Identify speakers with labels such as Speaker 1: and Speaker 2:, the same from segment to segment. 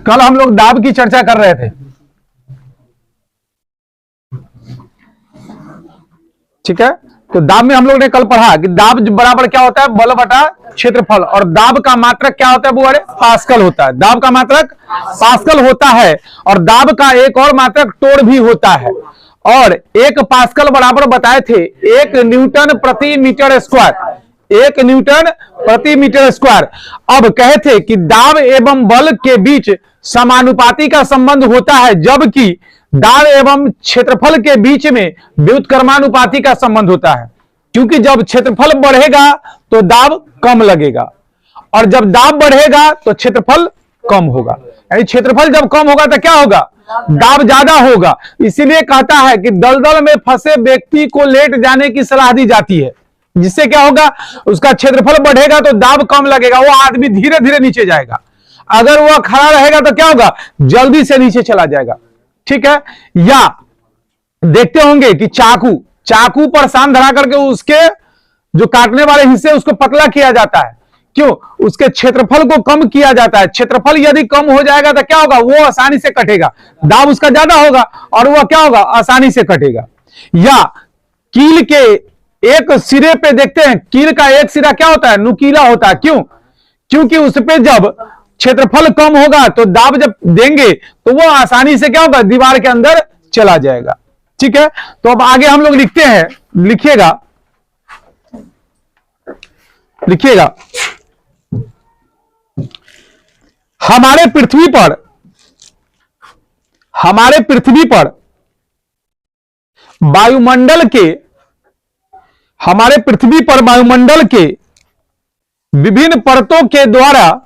Speaker 1: कल हम लोग दाब की चर्चा कर रहे थे। ठीक है, तो दाब में हम लोग ने कल पढ़ा कि दाब बराबर क्या होता है, बल बटा क्षेत्रफल, और दाब का मात्रक क्या होता है बुआरे, पास्कल होता है। दाब का मात्रक पास्कल होता है, और दाब का एक और मात्रक टोर भी होता है। और एक पास्कल बराबर बताए थे 1 न्यूटन प्रति मीटर स्क्वायर, 1 न्यूटन प्रति मीटर स्क्वायर। अब कहे थे कि दाब एवं बल के बीच समानुपाती का संबंध होता है, जबकि दाब एवं क्षेत्रफल के बीच में व्युत्क्रमानुपाती का संबंध होता है। क्योंकि जब क्षेत्रफल बढ़ेगा तो दाब कम लगेगा, और जब दाब बढ़ेगा तो क्षेत्रफल कम होगा। यानी क्षेत्रफल जब कम होगा तो क्या होगा, दाब ज्यादा होगा। इसीलिए कहता है कि दलदल में फंसे व्यक्ति को लेट जाने की सलाह दी जाती है, जिससे क्या होगा, उसका क्षेत्रफल बढ़ेगा तो दाब कम लगेगा, वो आदमी धीरे धीरे नीचे जाएगा। अगर वह खड़ा रहेगा तो क्या होगा, जल्दी से नीचे चला जाएगा। ठीक है, या देखते होंगे कि चाकू पर सान धरा करके उसके जो काटने वाले हिस्से उसको पतला किया जाता है। क्यों, उसके क्षेत्रफल को कम किया जाता है। क्षेत्रफल यदि कम हो जाएगा तो क्या होगा, वो आसानी से कटेगा, दाब उसका ज्यादा होगा और वह क्या होगा, आसानी से कटेगा। या कील के एक सिरे पे देखते हैं, कील का एक सिरा क्या होता है, नुकीला होता है। क्यों, क्योंकि उस पे जब क्षेत्रफल कम होगा तो दाब जब देंगे तो वो आसानी से क्या होगा, दीवार के अंदर चला जाएगा। ठीक है, तो अब आगे हम लोग लिखते हैं, लिखिएगा हमारे पृथ्वी पर वायुमंडल के विभिन्न परतों के द्वारा,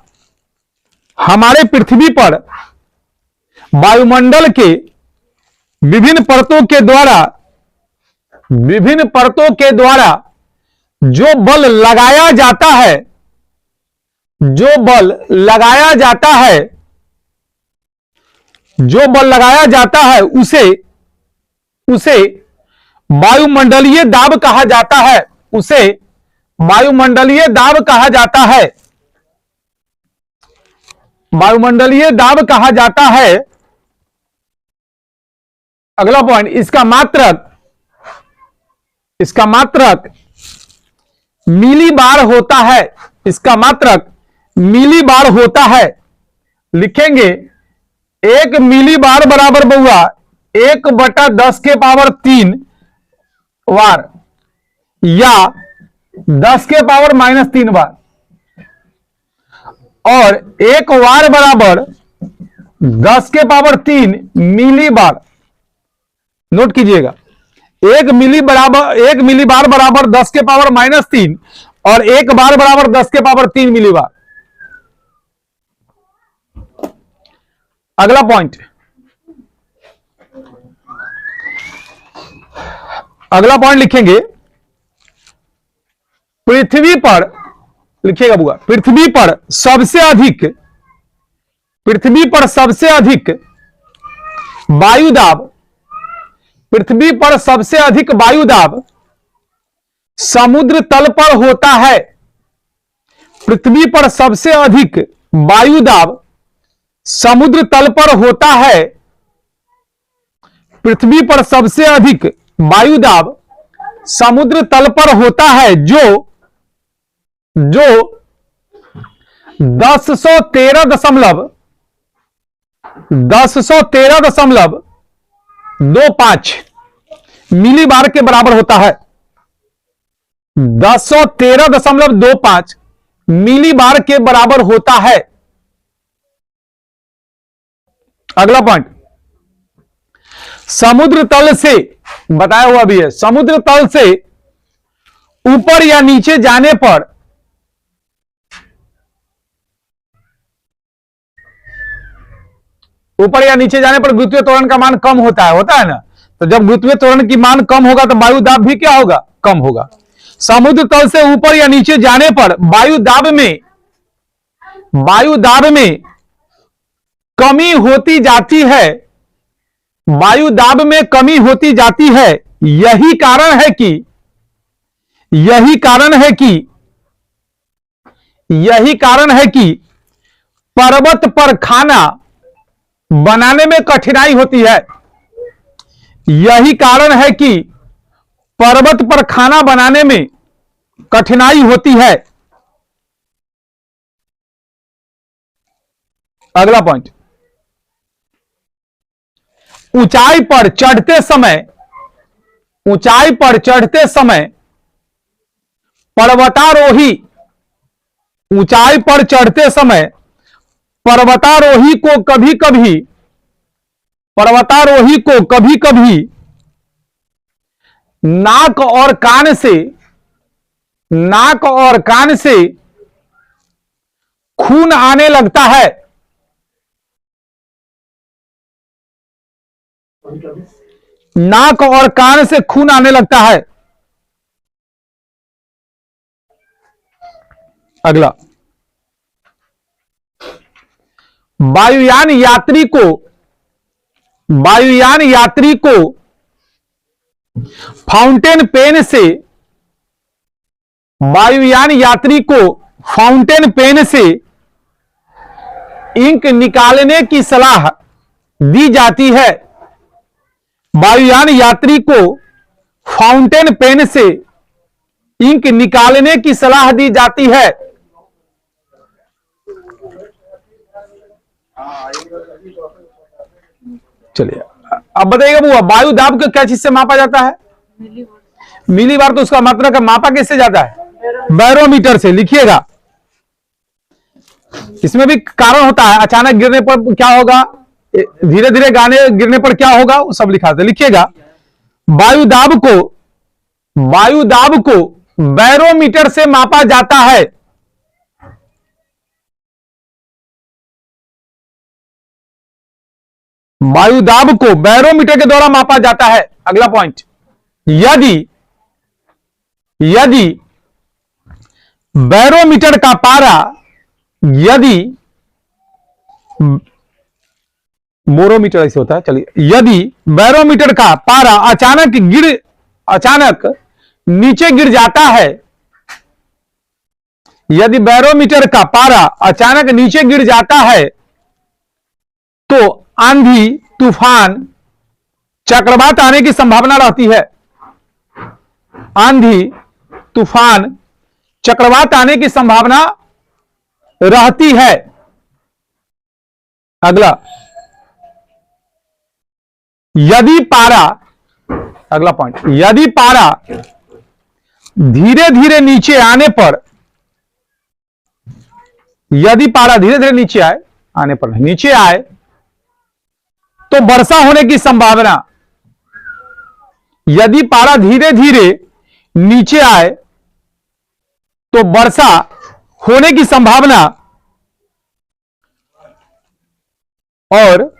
Speaker 1: हमारे पृथ्वी पर वायुमंडल के विभिन्न परतों के द्वारा जो बल लगाया जाता है उसे वायुमंडलीय दाब कहा जाता है। उसे वायुमंडलीय दाब कहा जाता है। वायुमंडलीय दाब कहा जाता है। अगला पॉइंट, इसका मात्रक मिली बार होता है। इसका मात्रक मिली बार होता है। लिखेंगे 1 मिली बार बराबर बउआ 1/10 के पावर 3 बार, या 10 के पावर -3 बार, और 1 वार बराबर 10 के पावर 3 मिली बार। नोट कीजिएगा, 1 मिली बार बराबर 10 के पावर -3 और 1 बार बराबर 10 के पावर 3 मिली बार। अगला पॉइंट, लिखेंगे पृथ्वी पर, लिखिएगा बुआ, पृथ्वी पर सबसे अधिक वायुदाब समुद्र तल पर होता है। पृथ्वी पर सबसे अधिक वायुदाब समुद्र तल पर होता है। पृथ्वी पर सबसे अधिक वायुदाब समुद्र तल पर होता है, जो 1013.25 मिली बार के बराबर होता है। 1013.25 मिली बार के बराबर होता है। अगला पॉइंट, समुद्र तल से बताया हुआ भी है, समुद्र तल से ऊपर या नीचे जाने पर गुरुत्वीय त्वरण का मान कम होता है ना। तो जब गुरुत्वीय त्वरण की मान कम होगा तो वायु दाब भी क्या होगा, कम होगा। समुद्र तल से ऊपर या नीचे जाने पर वायु दाब में कमी होती जाती है। वायु दाब में कमी होती जाती है। यही कारण है कि पर्वत पर खाना बनाने में कठिनाई होती है। यही कारण है कि पर्वत पर खाना बनाने में कठिनाई होती है। अगला पॉइंट, ऊंचाई पर चढ़ते समय पर्वतारोही ऊंचाई पर चढ़ते समय पर्वतारोही को कभी कभी नाक और कान से खून आने लगता है। नाक और कान से खून आने लगता है। अगला, वायुयान यात्री को फाउंटेन पेन से इंक निकालने की सलाह दी जाती है। वायुयान यात्री को फाउंटेन पेन से इंक निकालने की सलाह दी जाती है। चलिए अब बताइएगा बुआ, वायु दाब को क्या चीज से मापा जाता है? मिलीबार। तो उसका मात्रा का मापा किससे जाता है? बैरोमीटर से। लिखिएगा, इसमें भी कारण होता है। अचानक गिरने पर क्या होगा, धीरे धीरे गिरने पर क्या होगा, वो सब लिखा था। लिखिएगा, वायु दाब को बैरोमीटर से मापा जाता है। वायु दाब को बैरोमीटर के द्वारा मापा जाता है। अगला पॉइंट, यदि बैरोमीटर का पारा बोरोमीटर ऐसे होता है। चलिए, यदि बैरोमीटर का पारा अचानक नीचे गिर जाता है, यदि बैरोमीटर का पारा अचानक नीचे गिर जाता है तो आंधी, तूफान, चक्रवात आने की संभावना रहती है। आंधी, तूफान, चक्रवात आने की संभावना रहती है। अगला, अगला पॉइंट, यदि पारा धीरे धीरे नीचे आने पर, नीचे आए तो वर्षा होने की संभावना। यदि पारा धीरे धीरे नीचे आए तो वर्षा होने की संभावना। और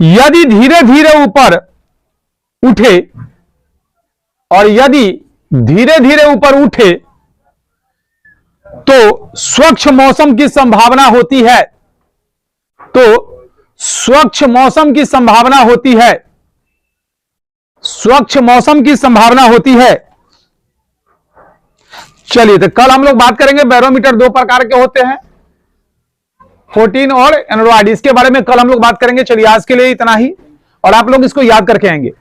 Speaker 1: यदि धीरे धीरे ऊपर उठे तो स्वच्छ मौसम की संभावना होती है। स्वच्छ मौसम की संभावना होती है। चलिए, तो कल हम लोग बात करेंगे बैरोमीटर दो प्रकार के होते हैं, 14 और एंड्रॉइड। इसके बारे में कल हम लोग बात करेंगे। चलिए, आज के लिए इतना ही, और आप लोग इसको याद करके आएंगे।